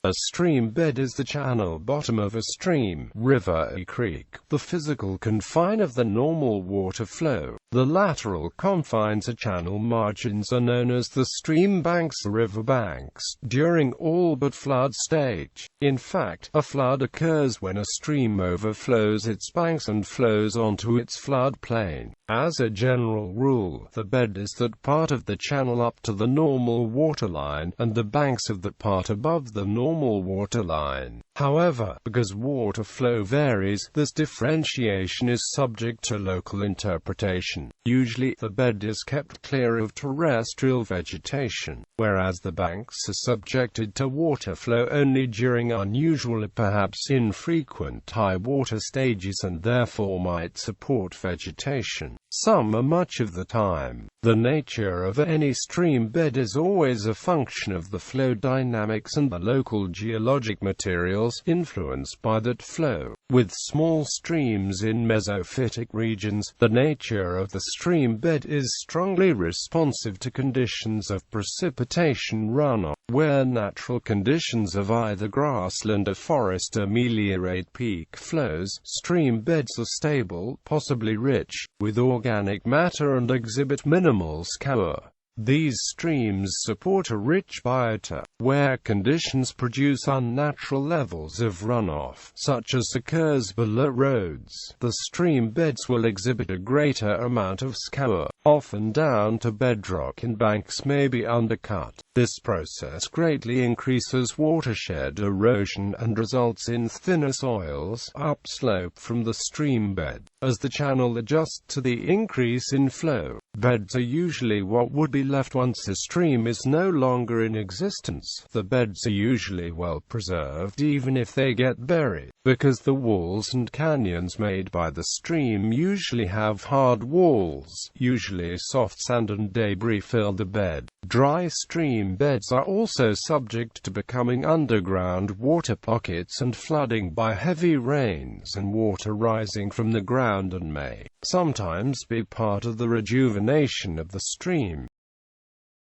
A stream bed is the channel bottom of a stream, river, a creek, the physical confine of the normal water flow. The lateral confines or channel margins are known as the stream banks or river banks, during all but flood stage. In fact, a flood occurs when a stream overflows its banks and flows onto its floodplain. As a general rule, the bed is that part of the channel up to the normal waterline, and the banks of the part above the normal waterline. However, because water flow varies, this differentiation is subject to local interpretation. Usually, the bed is kept clear of terrestrial vegetation, whereas the banks are subjected to water flow only during unusual or perhaps infrequent high water stages and therefore might support vegetation. Some or much of the time. The nature of any stream bed is always a function of the flow dynamics and the local geologic materials influenced by that flow. With small streams in mesophytic regions, the nature of the stream bed is strongly responsive to conditions of precipitation runoff, where natural conditions of either grassland or forest ameliorate peak flows. Stream beds are stable, possibly rich, with organic matter and exhibit minimal scour. These streams support a rich biota, where conditions produce unnatural levels of runoff, such as occurs below roads. The stream beds will exhibit a greater amount of scour, often down to bedrock, and banks may be undercut. This process greatly increases watershed erosion and results in thinner soils upslope from the stream bed. As the channel adjusts to the increase in flow, beds are usually what would be left once a stream is no longer in existence. The beds are usually well preserved even if they get buried, because the walls and canyons made by the stream usually have hard walls. Usually soft sand and debris fill the bed. Dry stream beds are also subject to becoming underground water pockets and flooding by heavy rains and water rising from the ground, and may sometimes be part of the rejuvenation of the stream.